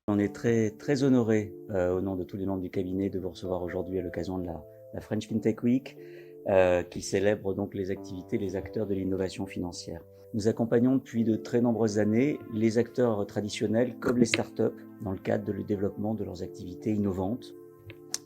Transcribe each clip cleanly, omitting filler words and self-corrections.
On est très honoré, au nom de tous les membres du cabinet, de vous recevoir aujourd'hui à l'occasion de la French FinTech Week, qui célèbre donc les activités, les acteurs de l'innovation financière. Nous accompagnons depuis de très nombreuses années les acteurs traditionnels comme les startups dans le cadre du développement de leurs activités innovantes,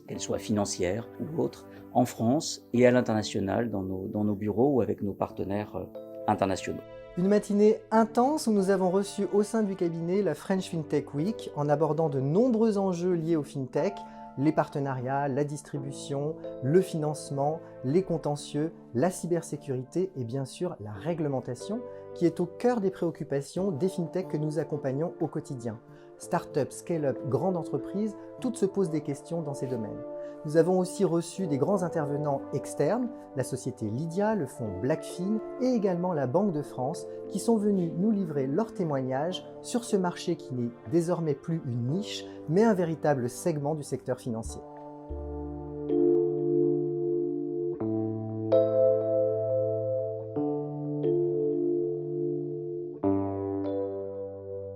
qu'elles soient financières ou autres, en France et à l'international, dans nos bureaux ou avec nos partenaires internationaux. Une matinée intense où nous avons reçu au sein du cabinet la French FinTech Week en abordant de nombreux enjeux liés au FinTech, les partenariats, la distribution, le financement, les contentieux, la cybersécurité et bien sûr la réglementation qui est au cœur des préoccupations des FinTech que nous accompagnons au quotidien. Start-up, scale-up, grande entreprise, toutes se posent des questions dans ces domaines. Nous avons aussi reçu des grands intervenants externes, la société Lydia, le fonds Blackfin et également la Banque de France qui sont venus nous livrer leurs témoignages sur ce marché qui n'est désormais plus une niche mais un véritable segment du secteur financier.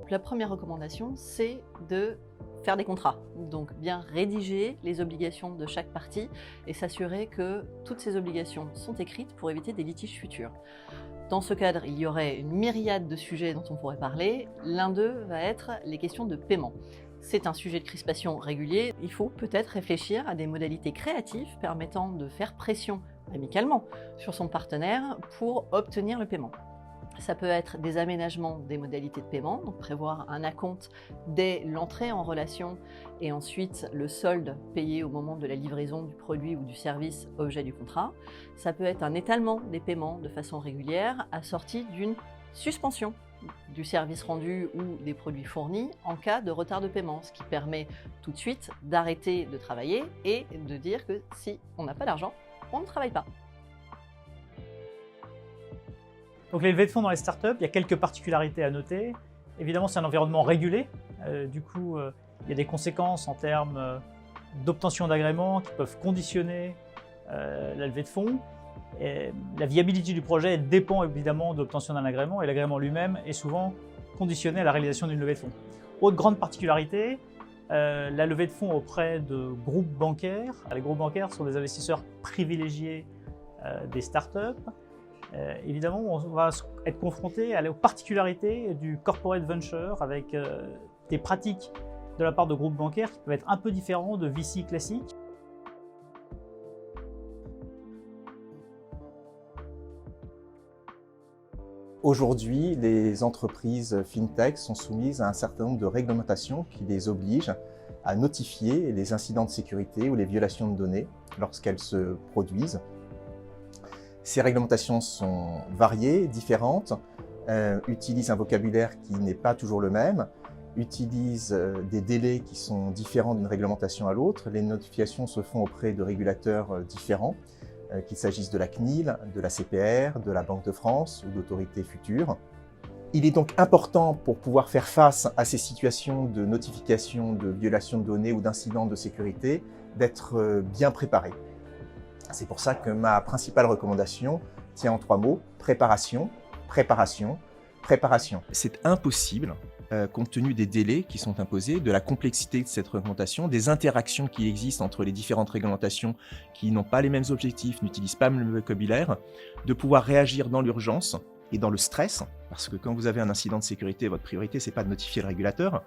La première recommandation, c'est de faire des contrats, donc bien rédiger les obligations de chaque partie et s'assurer que toutes ces obligations sont écrites pour éviter des litiges futurs. Dans ce cadre, il y aurait une myriade de sujets dont on pourrait parler. L'un d'eux va être les questions de paiement. C'est un sujet de crispation régulier. Il faut peut-être réfléchir à des modalités créatives permettant de faire pression amicalement sur son partenaire pour obtenir le paiement. Ça peut être des aménagements des modalités de paiement, donc prévoir un acompte dès l'entrée en relation et ensuite le solde payé au moment de la livraison du produit ou du service objet du contrat. Ça peut être un étalement des paiements de façon régulière assorti d'une suspension du service rendu ou des produits fournis en cas de retard de paiement, ce qui permet tout de suite d'arrêter de travailler et de dire que si on n'a pas d'argent, on ne travaille pas. Donc les levées de fonds dans les startups, il y a quelques particularités à noter. Évidemment, c'est un environnement régulé. Du coup, il y a des conséquences en termes d'obtention d'agréments qui peuvent conditionner la levée de fonds. Et la viabilité du projet dépend évidemment de l'obtention d'un agrément et l'agrément lui-même est souvent conditionné à la réalisation d'une levée de fonds. Autre grande particularité, la levée de fonds auprès de groupes bancaires. Les groupes bancaires sont des investisseurs privilégiés des startups. Évidemment, on va être confronté aux particularités du corporate venture avec des pratiques de la part de groupes bancaires qui peuvent être un peu différents de VC classiques. Aujourd'hui, les entreprises FinTech sont soumises à un certain nombre de réglementations qui les obligent à notifier les incidents de sécurité ou les violations de données lorsqu'elles se produisent. Ces réglementations sont variées, différentes, utilisent un vocabulaire qui n'est pas toujours le même, utilisent des délais qui sont différents d'une réglementation à l'autre. Les notifications se font auprès de régulateurs différents, qu'il s'agisse de la CNIL, de la CPR, de la Banque de France ou d'autorités futures. Il est donc important pour pouvoir faire face à ces situations de notification, de violation de données ou d'incidents de sécurité, d'être bien préparé. C'est pour ça que ma principale recommandation tient en 3 mots, préparation, préparation, préparation. C'est impossible, compte tenu des délais qui sont imposés, de la complexité de cette réglementation, des interactions qui existent entre les différentes réglementations qui n'ont pas les mêmes objectifs, n'utilisent pas le même vocabulaire, de pouvoir réagir dans l'urgence et dans le stress, parce que quand vous avez un incident de sécurité, votre priorité, c'est pas de notifier le régulateur,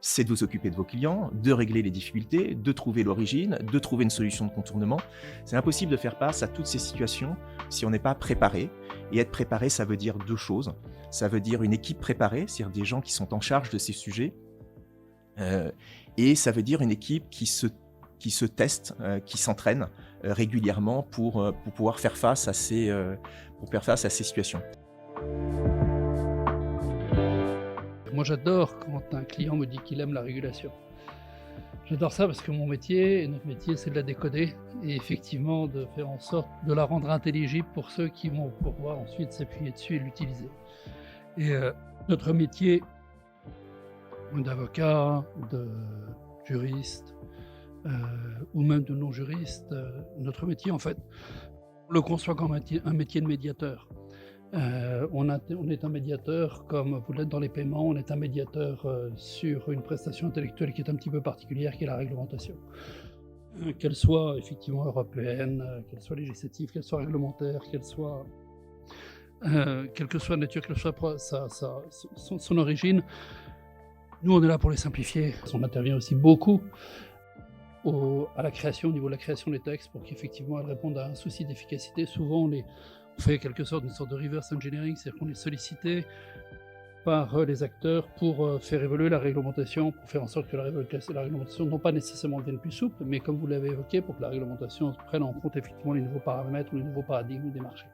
c'est de vous occuper de vos clients, de régler les difficultés, de trouver l'origine, de trouver une solution de contournement. C'est impossible de faire face à toutes ces situations si on n'est pas préparé. Et être préparé, ça veut dire 2 choses. Ça veut dire une équipe préparée, c'est-à-dire des gens qui sont en charge de ces sujets. Et ça veut dire une équipe qui se teste, qui s'entraîne régulièrement pour pouvoir faire face à ces situations. Moi, j'adore quand un client me dit qu'il aime la régulation. J'adore ça parce que mon métier, et notre métier, c'est de la décoder et effectivement de faire en sorte de la rendre intelligible pour ceux qui vont pouvoir ensuite s'appuyer dessus et l'utiliser. Et notre métier d'avocat, de juriste, ou même de non-juristes, notre métier, en fait, on le conçoit comme un métier de médiateur. On est un médiateur, comme vous l'êtes dans les paiements, on est un médiateur sur une prestation intellectuelle qui est un petit peu particulière, qui est la réglementation. Qu'elle soit effectivement européenne, qu'elle soit législative, qu'elle soit réglementaire, quelle que soit la nature, quelle que soit son origine, nous on est là pour les simplifier. On intervient aussi beaucoup à la création, au niveau de la création des textes, pour qu'effectivement elles répondent à un souci d'efficacité. Souvent on fait quelque sorte, une sorte de reverse engineering, c'est-à-dire qu'on est sollicité par les acteurs pour faire évoluer la réglementation, pour faire en sorte que la réglementation non pas nécessairement devienne plus souple, mais comme vous l'avez évoqué, pour que la réglementation prenne en compte effectivement les nouveaux paramètres ou les nouveaux paradigmes des marchés.